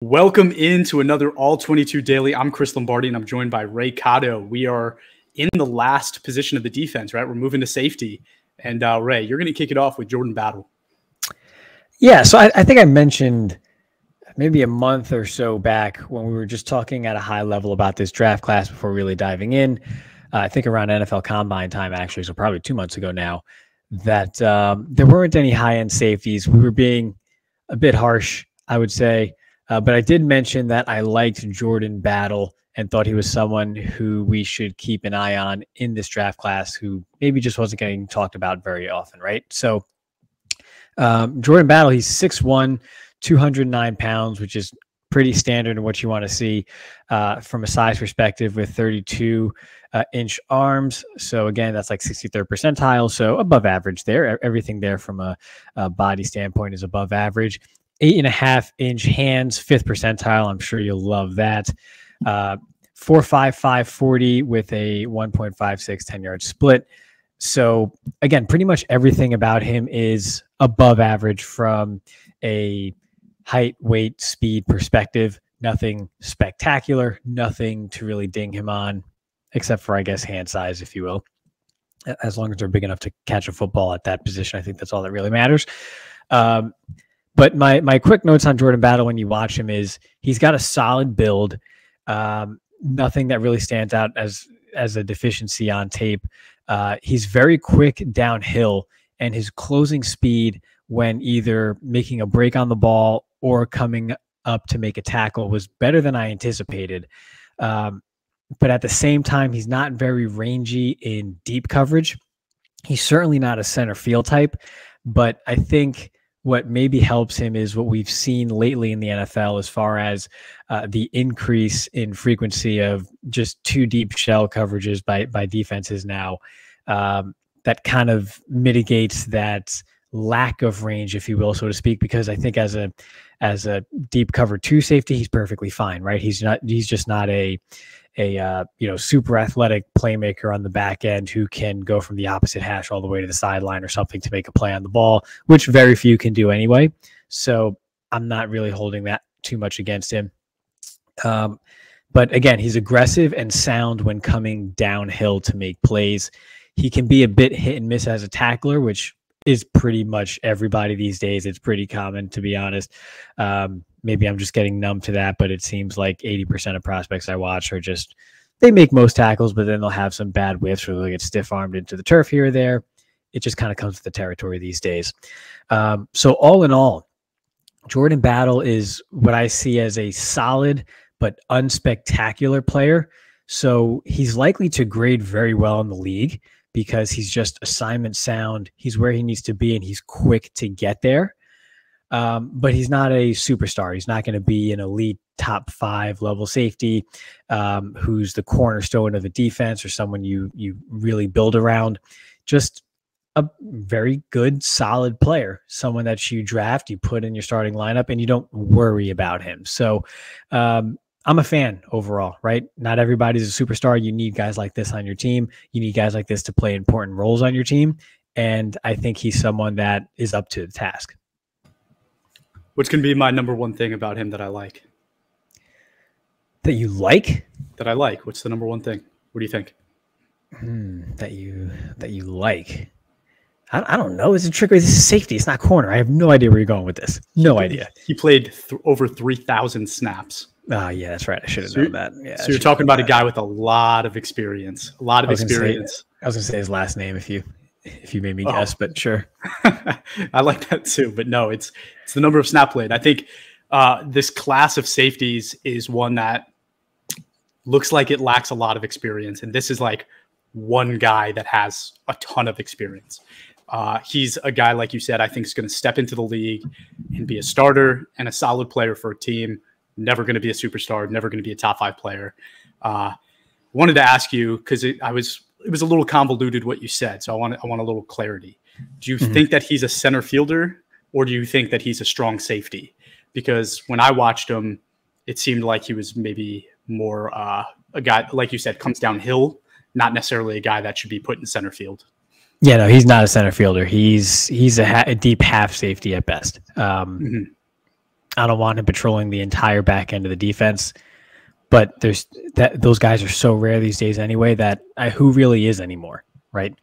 Welcome into another All-22 Daily. I'm Chris Lombardi, and I'm joined by Ray Cotto. We are in the last position of the defense, right? We're moving to safety. And Ray, you're going to kick it off with Jordan Battle. Yeah, so I think I mentioned maybe a month or so back when we were just talking at a high level about this draft class before really diving in. I think around NFL Combine time, actually, so probably 2 months ago now, that there weren't any high-end safeties. We were being a bit harsh, I would say. But I did mention that I liked Jordan Battle and thought he was someone who we should keep an eye on in this draft class who maybe just wasn't getting talked about very often, right? So Jordan Battle, he's 6'1", 209 pounds, which is pretty standard in what you want to see from a size perspective with 32-inch arms. So again, that's like 63rd percentile, so above average there. Everything there from a body standpoint is above average. 8.5-inch hands, 5th percentile. I'm sure you'll love that. 4.55 40 with a 1.56 10-yard split. So again, pretty much everything about him is above average from a height, weight, speed perspective. Nothing spectacular, nothing to really ding him on, except for, I guess, hand size, if you will. As long as they're big enough to catch a football at that position, I think that's all that really matters. But my quick notes on Jordan Battle when you watch him is he's got a solid build. Nothing that really stands out as a deficiency on tape. He's very quick downhill, and his closing speed when either making a break on the ball or coming up to make a tackle was better than I anticipated. But at the same time, he's not very rangy in deep coverage. He's certainly not a center field type, but I think what maybe helps him is what we've seen lately in the NFL as far as the increase in frequency of just 2 deep shell coverages by defenses now. That kind of mitigates that lack of range, if you will, so to speak, because I think as a deep cover 2 safety, he's perfectly fine, right? He's just not a super athletic playmaker on the back end who can go from the opposite hash all the way to the sideline or something to make a play on the ball, which very few can do anyway. So I'm not really holding that too much against him. But again, he's aggressive and sound when coming downhill to make plays. He can be a bit hit and miss as a tackler, which is pretty much everybody these days. It's pretty common, to be honest. Maybe I'm just getting numb to that, but it seems like 80% of prospects I watch are just, they make most tackles, but then they'll have some bad whiffs or they'll get stiff-armed into the turf here or there. It just kind of comes with the territory these days. So all in all, Jordan Battle is what I see as a solid but unspectacular player. So he's likely to grade very well in the league because he's just assignment sound. He's where he needs to be, and he's quick to get there. But he's not a superstar. He's not going to be an elite top 5 level safety who's the cornerstone of a defense or someone you really build around. Just a very good, solid player, someone that you draft, you put in your starting lineup, and you don't worry about him. So I'm a fan overall, right? Not everybody's a superstar. You need guys like this on your team. You need guys like this to play important roles on your team. And I think he's someone that is up to the task. What's going to be my number one thing about him that I like? That you like? That I like. What's the number one thing? What do you think? That you like. I don't know. It's a trick. This is safety. It's not corner. I have no idea where you're going with this. No idea. He played over 3,000 snaps. Oh, yeah, that's right. I should have known that. Yeah. So you're talking about a guy with a lot of experience. A lot of experience. I was going to say his last name if you made me guess, but sure. I like that too. But no, it's the number of snap played. I think this class of safeties is one that looks like it lacks a lot of experience. And this is like one guy that has a ton of experience. He's a guy, like you said, I think is going to step into the league and be a starter and a solid player for a team. Never going to be a superstar, never going to be a top 5 player. Wanted to ask you, because it was a little convoluted what you said, so I want a little clarity. Do you think that he's a center fielder, or do you think that he's a strong safety? Because when I watched him, it seemed like he was maybe more a guy, like you said, comes downhill, not necessarily a guy that should be put in center field. Yeah, no, he's not a center fielder. He's a deep half safety at best. I don't want him patrolling the entire back end of the defense. But those guys are so rare these days anyway that who really is anymore, right?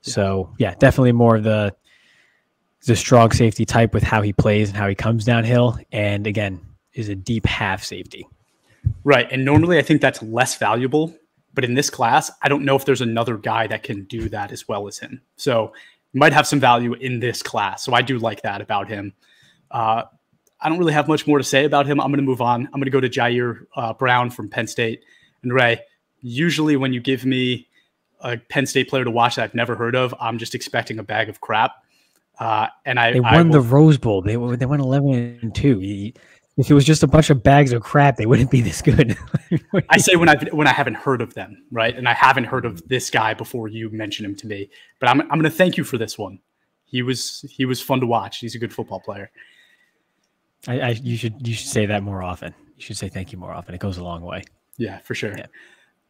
Yeah. So yeah, definitely more of the strong safety type with how he plays and how he comes downhill, and again is a deep half safety. Right, and normally I think that's less valuable, but in this class, I don't know if there's another guy that can do that as well as him. So he might have some value in this class. So I do like that about him. I don't really have much more to say about him. I'm going to move on. I'm going to go to Ji'Ayir Brown from Penn State. And Ray, usually when you give me a Penn State player to watch that I've never heard of, I'm just expecting a bag of crap. They won the Rose Bowl. They went 11-2. If it was just a bunch of bags of crap, they wouldn't be this good. I say when I haven't heard of them, right? And I haven't heard of this guy before you mention him to me. But I'm going to thank you for this one. He was fun to watch. He's a good football player. You should say that more often. You should say thank you more often. It goes a long way. Yeah, for sure. Yeah.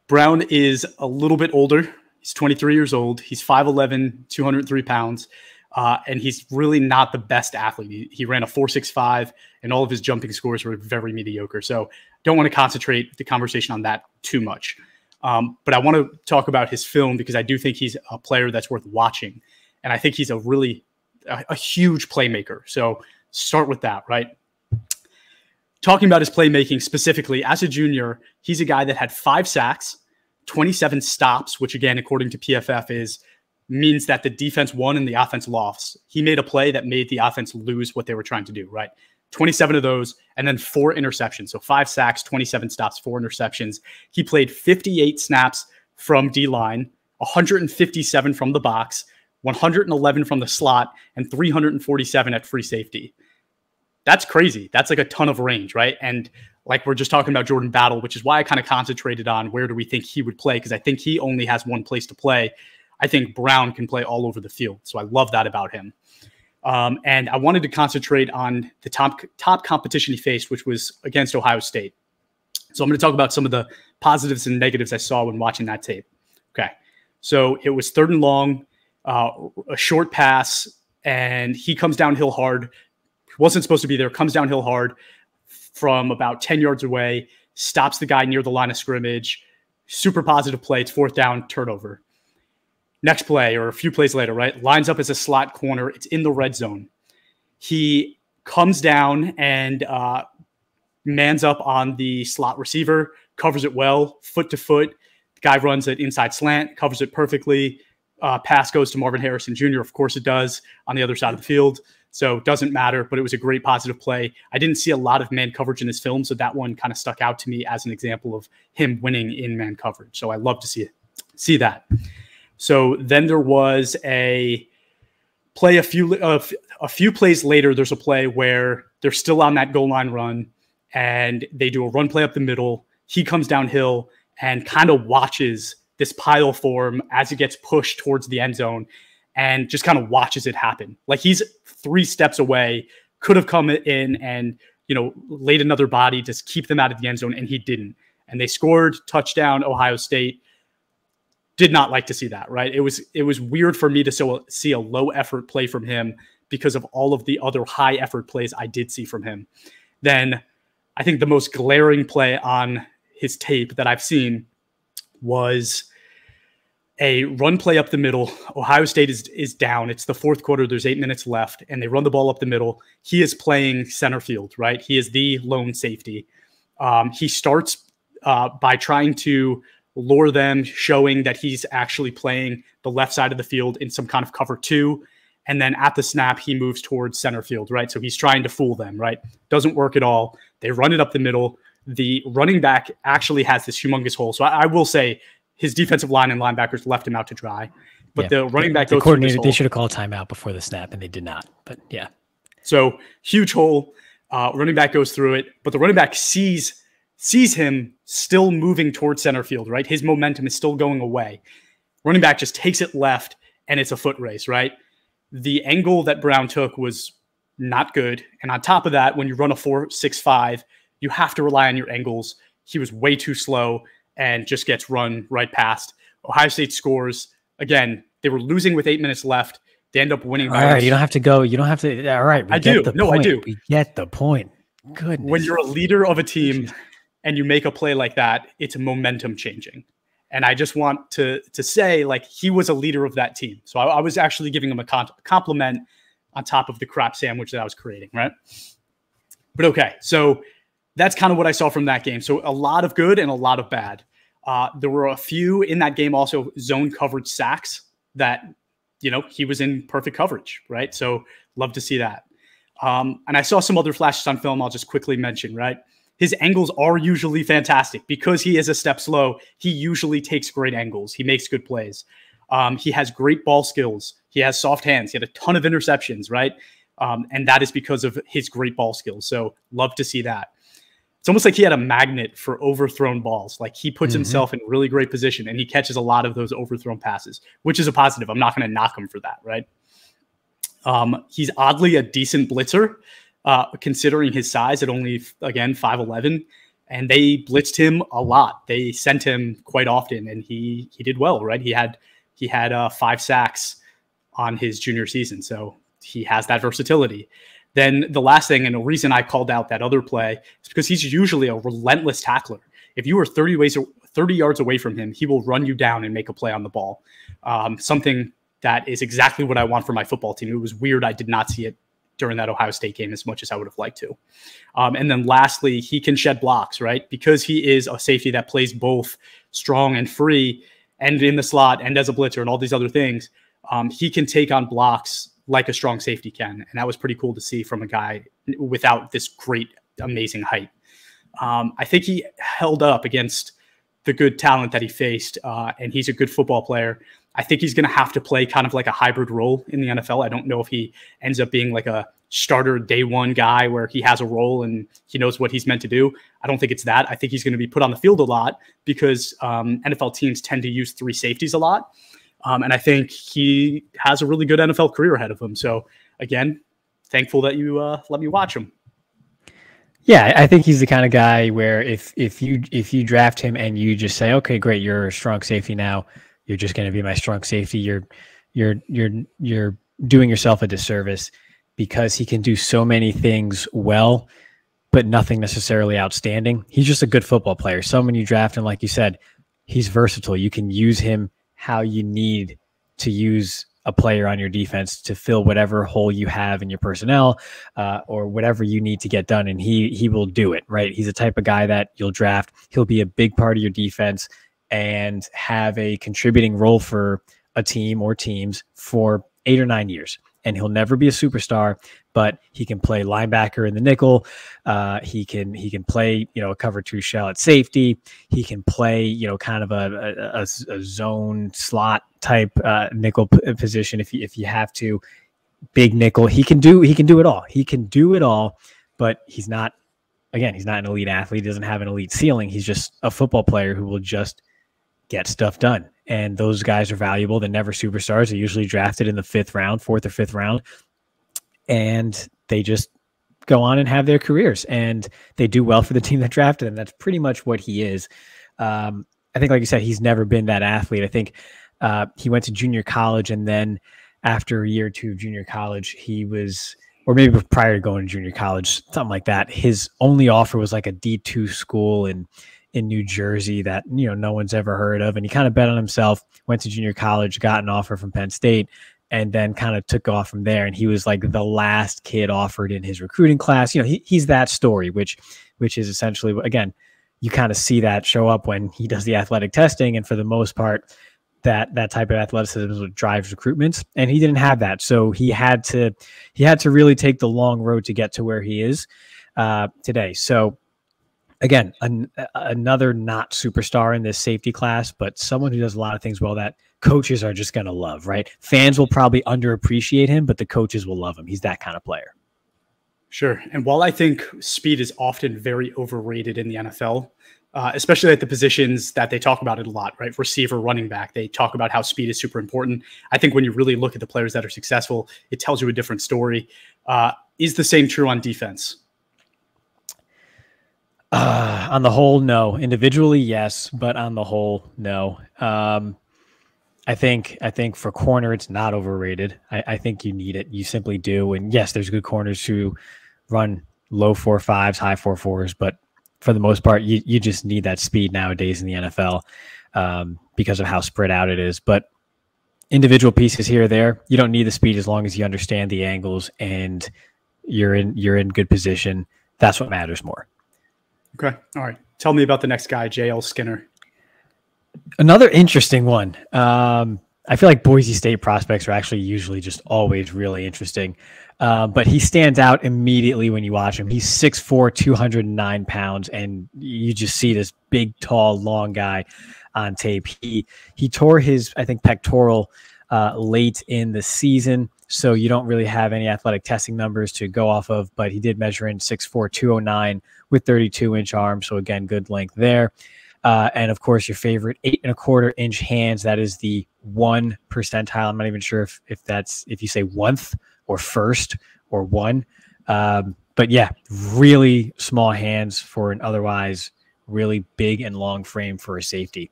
Brown is a little bit older. He's 23 years old. He's 5'11", 203 pounds. And he's really not the best athlete. He ran a 4.65, and all of his jumping scores were very mediocre. So don't want to concentrate the conversation on that too much. But I want to talk about his film because I do think he's a player that's worth watching. And I think he's a huge playmaker. So start with that, right? Talking about his playmaking specifically, as a junior, he's a guy that had 5 sacks, 27 stops, which again, according to PFF, means that the defense won and the offense lost. He made a play that made the offense lose what they were trying to do, right? 27 of those, and then 4 interceptions. So 5 sacks, 27 stops, 4 interceptions. He played 58 snaps from D-line, 157 from the box, 111 from the slot, and 347 at free safety. That's crazy. That's like a ton of range, right? And like we're just talking about Jordan Battle, which is why I kind of concentrated on where do we think he would play, because I think he only has one place to play. I think Brown can play all over the field. So I love that about him. And I wanted to concentrate on the top competition he faced, which was against Ohio State. So I'm going to talk about some of the positives and negatives I saw when watching that tape. Okay. So it was 3rd and long, a short pass, and he comes downhill hard. Wasn't supposed to be there, comes downhill hard from about 10 yards away, stops the guy near the line of scrimmage. Super positive play. It's 4th down, turnover. Next play, or a few plays later, right? Lines up as a slot corner. It's in the red zone. He comes down and mans up on the slot receiver, covers it well, foot to foot. The guy runs it inside slant, covers it perfectly. Pass goes to Marvin Harrison Jr. Of course it does, on the other side of the field. So it doesn't matter, but it was a great positive play. I didn't see a lot of man coverage in his film, so that one kind of stuck out to me as an example of him winning in man coverage. So I love to see that. So then there was a play a few plays later. There's a play where they're still on that goal line run, and they do a run play up the middle. He comes downhill and kind of watches this pile form as it gets pushed towards the end zone, and just kind of watches it happen. Like he's 3 steps away, could have come in and, laid another body to keep them out of the end zone, and he didn't. And they scored, touchdown, Ohio State. Did not like to see that, right? It was weird for me to see a low effort play from him because of all of the other high effort plays I did see from him. Then I think the most glaring play on his tape that I've seen was a run play up the middle. Ohio State is down. It's the 4th quarter. There's 8 minutes left, and they run the ball up the middle. He is playing center field, right? He is the lone safety. He starts by trying to lure them, showing that he's actually playing the left side of the field in some kind of cover 2. And then at the snap, he moves towards center field, right? So he's trying to fool them, right? Doesn't work at all. They run it up the middle. The running back actually has this humongous hole. So I will say his defensive line and linebackers left him out to dry. But the running back goes through this hole. They should have called timeout before the snap, and they did not. But yeah. So huge hole. Running back goes through it. But the running back sees him still moving towards center field, right? His momentum is still going away. Running back just takes it left, and it's a foot race, right? The angle that Brown took was not good. And on top of that, when you run a 4.65, you have to rely on your angles. He was way too slow and just gets run right past. Ohio State scores. Again, they were losing with 8 minutes left. They end up winning. All right, you don't have to go. You don't have to. All right, I do. No, I do. We get the point. Goodness. When you're a leader of a team and you make a play like that, it's momentum changing. And I just want to say, like, he was a leader of that team. So I was actually giving him a compliment on top of the crap sandwich that I was creating, right? But okay, so that's kind of what I saw from that game. So a lot of good and a lot of bad. There were a few in that game also zone coverage sacks that, you know, he was in perfect coverage, right? So love to see that. And I saw some other flashes on film I'll just quickly mention, right? His angles are usually fantastic because he is a step slow. He usually takes great angles. He makes good plays. He has great ball skills. He has soft hands. He had a ton of interceptions, right? And that is because of his great ball skills. So love to see that. It's almost like he had a magnet for overthrown balls. Like he puts himself in a really great position and he catches a lot of those overthrown passes, which is a positive. I'm not going to knock him for that, right? He's oddly a decent blitzer, considering his size at only, again, 5'11", and they blitzed him a lot. They sent him quite often, and he did well, right? He had 5 sacks on his junior season, so he has that versatility. Then the last thing, and the reason I called out that other play, is because he's usually a relentless tackler. If you were 30 yards away from him, he will run you down and make a play on the ball. Something that is exactly what I want for my football team. It was weird I did not see it during that Ohio State game as much as I would have liked to. And then lastly, he can shed blocks, right? Because he is a safety that plays both strong and free and in the slot and as a blitzer and all these other things. He can take on blocks like a strong safety can. And that was pretty cool to see from a guy without this great, amazing height. I think he held up against the good talent that he faced, and he's a good football player. I think he's going to have to play kind of like a hybrid role in the NFL. I don't know if he ends up being like a starter day one guy where he has a role and he knows what he's meant to do. I don't think it's that. I think he's going to be put on the field a lot because NFL teams tend to use 3 safeties a lot. And I think he has a really good NFL career ahead of him. So again, thankful that you let me watch him. Yeah, I think he's the kind of guy where if you draft him and you just say, okay, great, you're a strong safety now, you're just going to be my strong safety. You're doing yourself a disservice because he can do so many things well, but nothing necessarily outstanding. He's just a good football player. So when you draft him, like you said, he's versatile. You can use him how you need to use a player on your defense to fill whatever hole you have in your personnel, or whatever you need to get done. And he will do it, right? He's the type of guy that you'll draft. He'll be a big part of your defense and have a contributing role for a team or teams for 8 or 9 years. And he'll never be a superstar, but he can play linebacker in the nickel. He can play, a cover 2 shell at safety. He can play, kind of a zone slot type nickel position if you have to. Big nickel. He can do it all. He can do it all, but he's not an elite athlete. He doesn't have an elite ceiling. He's just a football player who will just get stuff done. And those guys are valuable. They're never superstars. They're usually drafted in the 4th or 5th round. And they just go on and have their careers. And they do well for the team that drafted them. That's pretty much what he is. I think, like you said, he's never been that athlete. I think he went to junior college, and then after a year or two of junior college, he was, or maybe prior to going to junior college, something like that, his only offer was like a D2 school in New Jersey that, no one's ever heard of. And he kind of bet on himself, went to junior college, got an offer from Penn State, and then kind of took off from there. And he was like the last kid offered in his recruiting class. He's that story, which is essentially, again, you kind of see that show up when he does the athletic testing. And for the most part, that type of athleticism is what drives recruitments. And he didn't have that. So he had to really take the long road to get to where he is today. So again, another not superstar in this safety class, but someone who does a lot of things well that coaches are just going to love, right? Fans will probably underappreciate him, but the coaches will love him. He's that kind of player. Sure. And while I think speed is often very overrated in the NFL, especially at the positions that they talk about it a lot, right? Receiver, running back, they talk about how speed is super important. I think when you really look at the players that are successful, it tells you a different story. Is the same true on defense? On the whole, no. Individually, yes, but on the whole, no. I think for corner, it's not overrated. I think you need it. You simply do. And yes, there's good corners who run low 4.5s, high 4.4s, but for the most part, you just need that speed nowadays in the NFL because of how spread out it is. But individual pieces here or there, you don't need the speed as long as you understand the angles and you're in good position. That's what matters more. Okay. All right. Tell me about the next guy, J.L. Skinner. Another interesting one. I feel like Boise State prospects are actually usually just always really interesting. But he stands out immediately when you watch him. He's 6'4", 209 pounds, and you just see this big, tall, long guy on tape. He tore his, I think, pectoral late in the season, so you don't really have any athletic testing numbers to go off of, but he did measure in 6'4", 209 with 32-inch arms, so again, good length there. And of course, your favorite 8.25-inch hands. That is the 1 percentile. I'm not even sure if you say 1th or 1st or 1. But yeah, really small hands for an otherwise really big and long frame for a safety.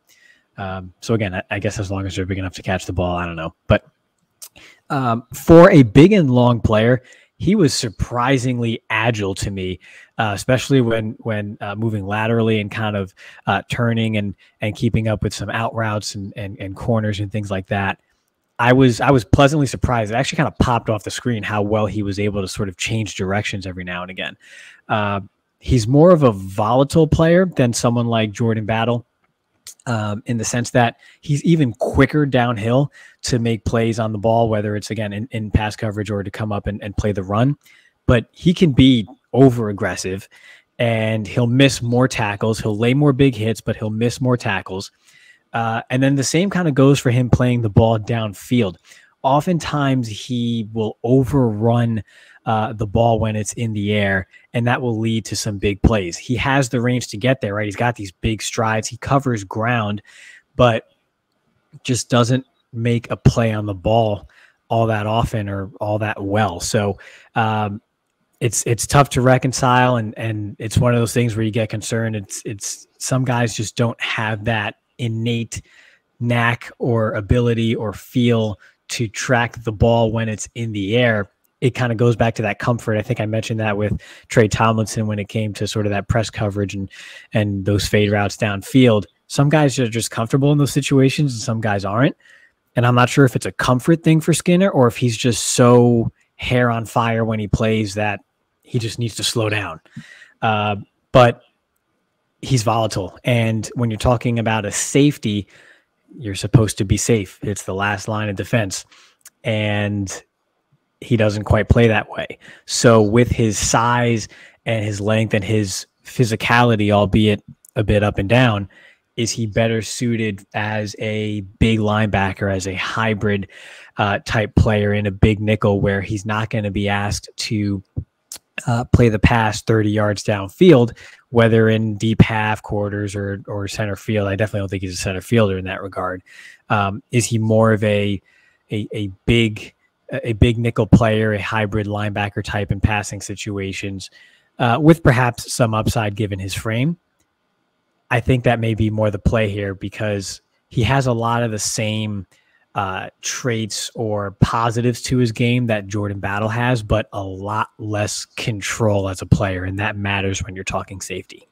So again, I guess as long as they're big enough to catch the ball, I don't know. But for a big and long player, he was surprisingly agile to me, especially when moving laterally and kind of turning and keeping up with some out routes and corners and things like that. I was pleasantly surprised. It actually kind of popped off the screen how well he was able to sort of change directions every now and again. He's more of a volatile player than someone like Jordan Battle. In the sense that he's even quicker downhill to make plays on the ball, whether it's, again, in pass coverage or to come up and play the run. But he can be over-aggressive, and he'll miss more tackles. He'll lay more big hits, but he'll miss more tackles. And then the same kind of goes for him playing the ball downfield. Oftentimes, he will overrun the ball when it's in the air, and that will lead to some big plays. He has the range to get there, right? He's got these big strides. He covers ground, but just doesn't make a play on the ball all that often or all that well. So it's tough to reconcile, and it's one of those things where you get concerned. It's some guys just don't have that innate knack or ability or feel to track the ball when it's in the air. It kind of goes back to that comfort. I think I mentioned that with Trey Tomlinson when it came to sort of that press coverage and those fade routes downfield. Some guys are just comfortable in those situations and some guys aren't. And I'm not sure if it's a comfort thing for Skinner or if he's just so hair on fire when he plays that he just needs to slow down. But he's volatile. And when you're talking about a safety, you're supposed to be safe. It's the last line of defense. And he doesn't quite play that way. So with his size and his length and his physicality, albeit a bit up and down, is he better suited as a big linebacker, as a hybrid type player in a big nickel where he's not going to be asked to play the pass 30 yards downfield, whether in deep half quarters or center field? I definitely don't think he's a center fielder in that regard. Is he more of a big nickel player, a hybrid linebacker type in passing situations, with perhaps some upside given his frame? I think that may be more the play here because he has a lot of the same traits or positives to his game that Jordan Battle has, but a lot less control as a player, and that matters when you're talking safety.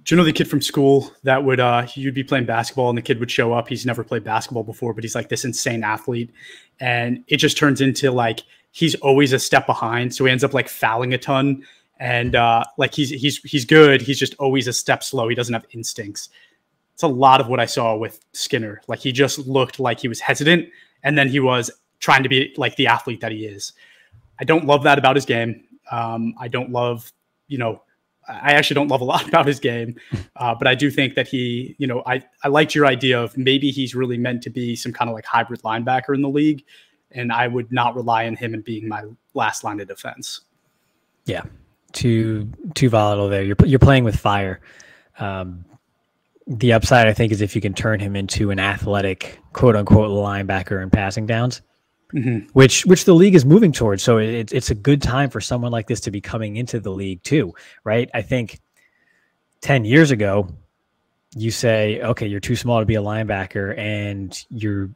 Do you know the kid from school that would you'd be playing basketball and the kid would show up? He's never played basketball before, but he's like this insane athlete, and it just turns into like he's always a step behind, so he ends up like fouling a ton, and like he's good, he's just always a step slow. He doesn't have instincts. It's a lot of what I saw with Skinner. Like he just looked like he was hesitant, and then he was trying to be like the athlete that he is. I don't love that about his game. I don't love, I actually don't love a lot about his game, but I do think that he, I liked your idea of maybe he's really meant to be some kind of like hybrid linebacker in the league, and I would not rely on him in being my last line of defense. Yeah, too volatile there. You're playing with fire. The upside, I think, is if you can turn him into an athletic, quote unquote, linebacker in passing downs, which the league is moving towards. So it's a good time for someone like this to be coming into the league too, right? I think 10 years ago, you say, okay, you're too small to be a linebacker and you're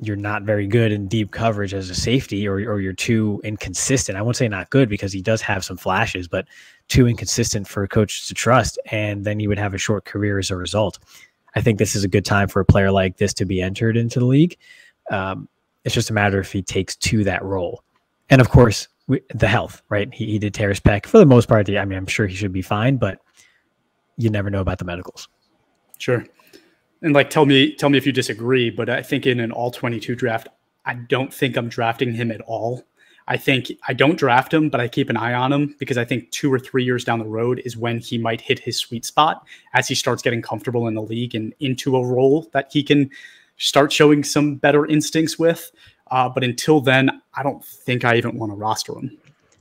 you're not very good in deep coverage as a safety, or you're too inconsistent. I won't say not good, because he does have some flashes, but too inconsistent for coaches to trust. And then he would have a short career as a result. I think this is a good time for a player like this to be entered into the league. It's just a matter if he takes to that role. And of course, the health, right? He did tear his pec for the most part. I mean, I'm sure he should be fine, but you never know about the medicals. Sure. And like, tell me if you disagree, but I think in an all-22 draft, I don't think I'm drafting him at all. I think I don't draft him, but I keep an eye on him, because I think 2 or 3 years down the road is when he might hit his sweet spot as he starts getting comfortable in the league and into a role that he can start showing some better instincts with. But until then, I don't think I even want to roster him.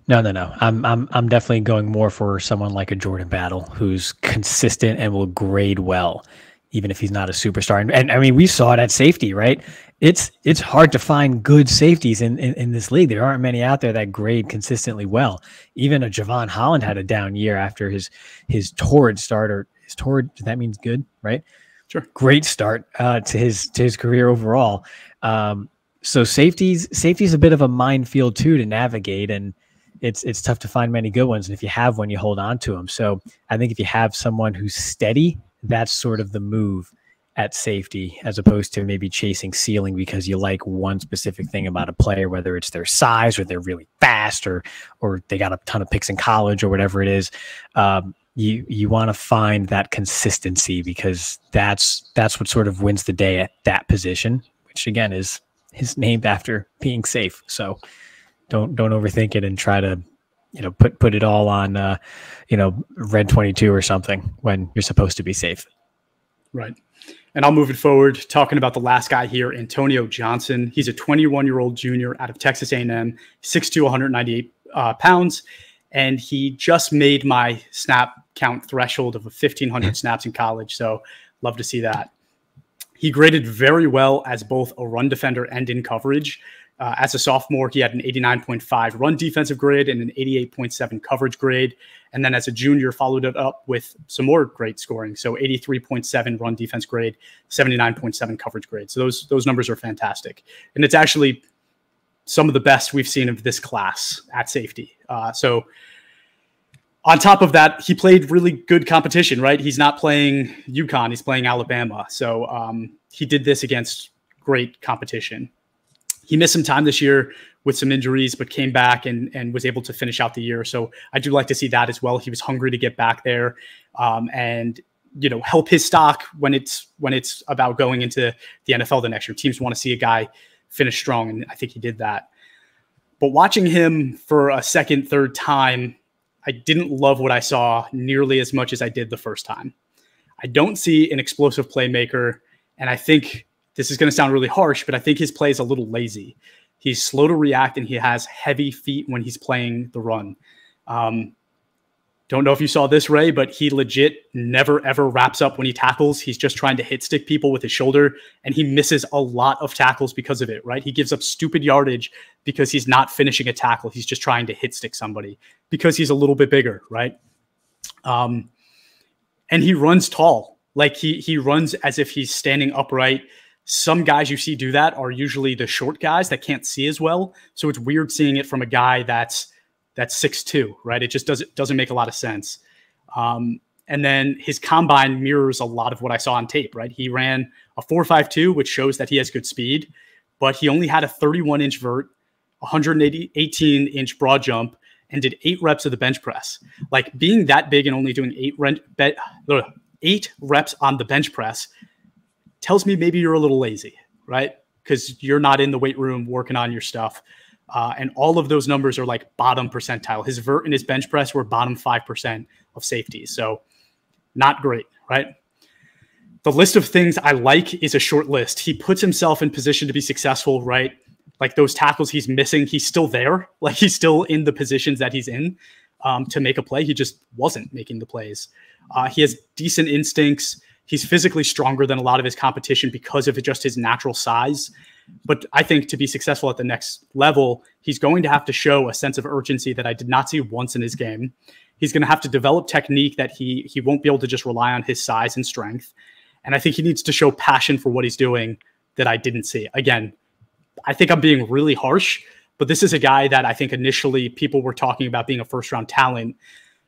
No. I'm definitely going more for someone like a Jordan Battle, who's consistent and will grade well, even if he's not a superstar. And I mean, we saw it at safety, right? It's hard to find good safeties in this league. There aren't many out there that grade consistently well. Even a Javon Holland had a down year after his torrid start, or his torrid, that means good, right? Sure. Great start to his career overall. So safety's a bit of a minefield too to navigate, and it's tough to find many good ones. And if you have one, you hold on to them. So I think if you have someone who's steady, that's sort of the move at safety, as opposed to maybe chasing ceiling because you like one specific thing about a player, whether it's their size or they're really fast or they got a ton of picks in college or whatever it is. You want to find that consistency, because that's what sort of wins the day at that position, which again is named after being safe. So don't overthink it and try to, put it all on, red 22 or something when you're supposed to be safe. Right. And I'll move it forward, talking about the last guy here, Antonio Johnson. He's a 21-year-old junior out of Texas A&M, 6'2", 198 pounds. And he just made my snap count threshold of 1,500 snaps in college. So love to see that. He graded very well as both a run defender and in coverage. As a sophomore, he had an 89.5 run defensive grade and an 88.7 coverage grade. And then as a junior, followed it up with some more great scoring. So 83.7 run defense grade, 79.7 coverage grade. So those numbers are fantastic. And it's actually some of the best we've seen of this class at safety. So on top of that, he played really good competition, right? He's not playing UConn, he's playing Alabama. So he did this against great competition. He missed some time this year with some injuries, but came back and was able to finish out the year. So I do like to see that as well. He was hungry to get back there and help his stock when it's about going into the NFL the next year. Teams want to see a guy finish strong, and I think he did that. But watching him for a second, third time, I didn't love what I saw nearly as much as I did the first time. I don't see an explosive playmaker, and I think this is going to sound really harsh, but I think his play is a little lazy. He's slow to react, and he has heavy feet when he's playing the run. Don't know if you saw this, Ray, but he legit never, ever wraps up when he tackles. He's just trying to hit stick people with his shoulder, and he misses a lot of tackles because of it, right? He gives up stupid yardage because he's not finishing a tackle. He's just trying to hit stick somebody because he's a little bit bigger, right? And he runs tall. Like he runs as if he's standing upright. Some guys you see do that are usually the short guys that can't see as well. So it's weird seeing it from a guy that's 6'2", right? It just doesn't make a lot of sense. And then his combine mirrors a lot of what I saw on tape, right? He ran a 4.52, which shows that he has good speed, but he only had a 31-inch vert, 118-inch broad jump, and did 8 reps of the bench press. Like, being that big and only doing 8 reps on the bench press tells me maybe you're a little lazy, right? Because you're not in the weight room working on your stuff. And all of those numbers are like bottom percentile. His vert and his bench press were bottom 5% of safeties. So not great, right? The list of things I like is a short list. He puts himself in position to be successful, right? Like those tackles he's missing, he's still there. Like he's still in the positions that he's in to make a play. He just wasn't making the plays. He has decent instincts. He's physically stronger than a lot of his competition because of just his natural size. But I think to be successful at the next level, he's going to have to show a sense of urgency that I did not see once in his game. He's going to have to develop technique that he won't be able to just rely on his size and strength. And I think he needs to show passion for what he's doing that I didn't see. Again, I think I'm being really harsh, but this is a guy that I think initially people were talking about being a first-round talent.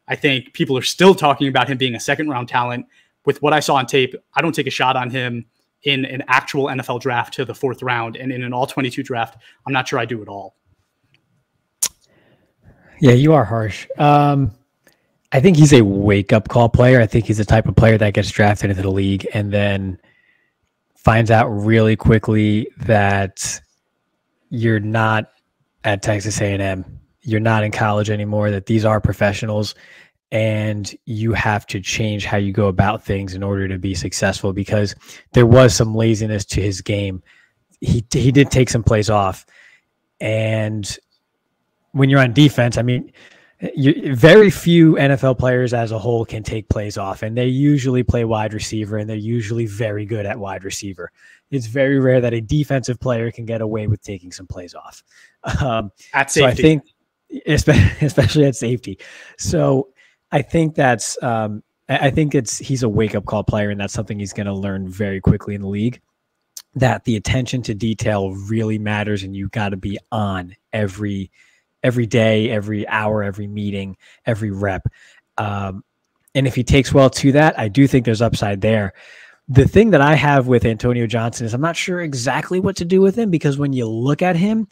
I think people are still talking about him being a second-round talent. With what I saw on tape, I don't take a shot on him in an actual NFL draft to the 4th round, and in an all-22 draft, I'm not sure I do at all. Yeah, you are harsh. I think he's a wake-up call player. I think he's the type of player that gets drafted into the league and then finds out really quickly that you're not at Texas A&M. You're not in college anymore, that these are professionals, and you have to change how you go about things in order to be successful, because there was some laziness to his game. He did take some plays off. And when you're on defense, I mean, very few NFL players as a whole can take plays off, and they usually play wide receiver, and they're usually very good at wide receiver. It's very rare that a defensive player can get away with taking some plays off. At safety. So I think, especially at safety. So I think he's a wake-up call player, and that's something he's going to learn very quickly in the league, that the attention to detail really matters, and you got to be on every day, every hour, every meeting, every rep. And if he takes well to that, I do think there's upside there. The thing that I have with Antonio Johnson is I'm not sure exactly what to do with him, because when you look at him,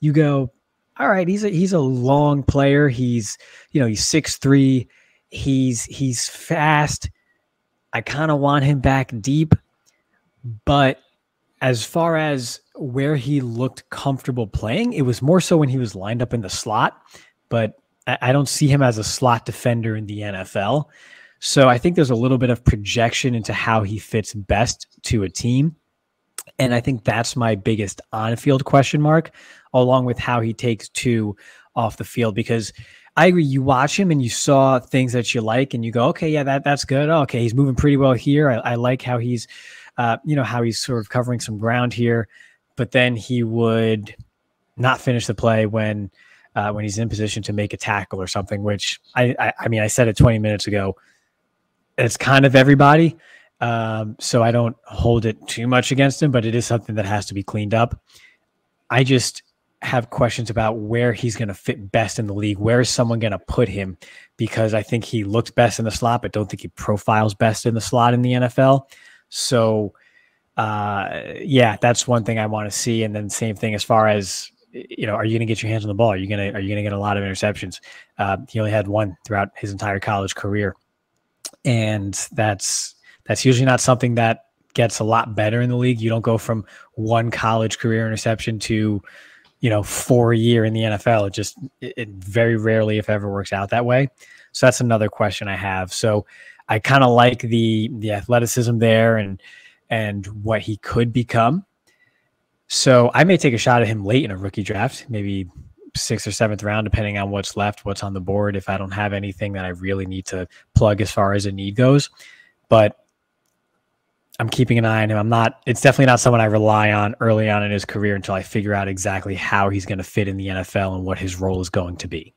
you go, all right, he's a long player. He's 6'3". He's fast. I kind of want him back deep, but as far as where he looked comfortable playing, it was more so when he was lined up in the slot, but I don't see him as a slot defender in the NFL. So I think there's a little bit of projection into how he fits best to a team. And I think that's my biggest on-field question mark, along with how he takes two off the field, because I agree. You watch him and you saw things that you like and you go, okay, yeah, that's good. Oh, okay. He's moving pretty well here. I like how he's, how he's sort of covering some ground here, but then he would not finish the play when he's in position to make a tackle or something, which I said it 20 minutes ago. It's kind of everybody. So I don't hold it too much against him, but it is something that has to be cleaned up. I just have questions about where he's going to fit best in the league. Where is someone going to put him? Because I think he looks best in the slot, but don't think he profiles best in the slot in the NFL. So, that's one thing I want to see. And then same thing as far as, are you going to get your hands on the ball? Are you going to get a lot of interceptions? He only had one throughout his entire college career. And that's usually not something that gets a lot better in the league. You don't go from one college career interception to, 4 a year in the NFL. It very rarely, if ever, works out that way. So that's another question I have. So I kind of like the athleticism there and what he could become. So I may take a shot at him late in a rookie draft, maybe 6th or 7th round, depending on what's left, what's on the board, if I don't have anything that I really need to plug as far as a need goes. But I'm keeping an eye on him. It's definitely not someone I rely on early on in his career until I figure out exactly how he's going to fit in the NFL and what his role is going to be.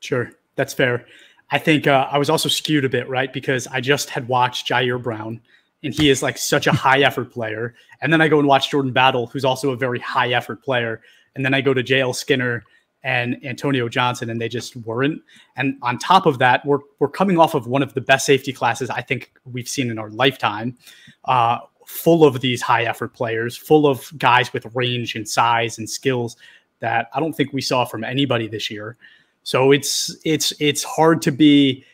Sure. That's fair. I think I was also skewed a bit, right? Because I just had watched Ji'Ayir Brown, and he is like such a high effort player. And then I go and watch Jordan Battle, who's also a very high effort player. And then I go to JL Skinner and Antonio Johnson, and they just weren't. And on top of that, we're coming off of one of the best safety classes I think we've seen in our lifetime, full of these high effort players, full of guys with range and size and skills that I don't think we saw from anybody this year. So it's hard to be,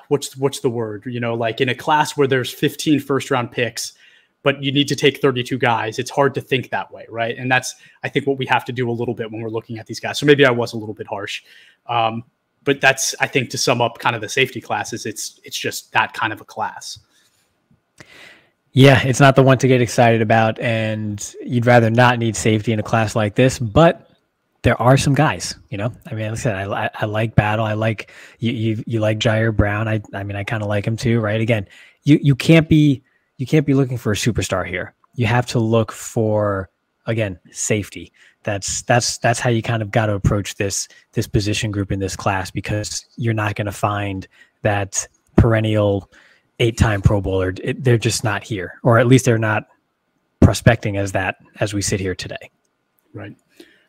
what's the word, like in a class where there's 15 first round picks, but you need to take 32 guys. It's hard to think that way, right? And that's, I think, what we have to do a little bit when we're looking at these guys. So maybe I was a little bit harsh, but that's, I think, to sum up kind of the safety classes, it's just that kind of a class. Yeah, it's not the one to get excited about, and you'd rather not need safety in a class like this, but there are some guys, like I said, I like Battle. I like you like Ji'Ayir Brown. I kind of like him too, right? Again, you can't be looking for a superstar here. You have to look for, again, safety. That's how you kind of got to approach this position group in this class, because you're not going to find that perennial 8-time Pro Bowler. They're just not here, or at least they're not prospecting as that as we sit here today. Right.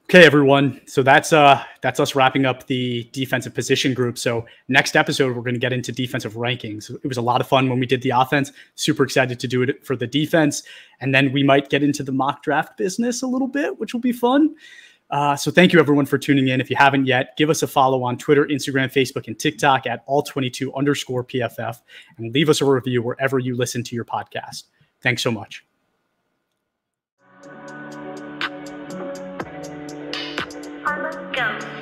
Okay, everyone. So that's us wrapping up the defensive position group. So next episode, we're going to get into defensive rankings. It was a lot of fun when we did the offense. Super excited to do it for the defense. And then we might get into the mock draft business a little bit, which will be fun. So thank you, everyone, for tuning in. If you haven't yet, give us a follow on Twitter, Instagram, Facebook, and TikTok at all22_PFF, and leave us a review wherever you listen to your podcast. Thanks so much. Go.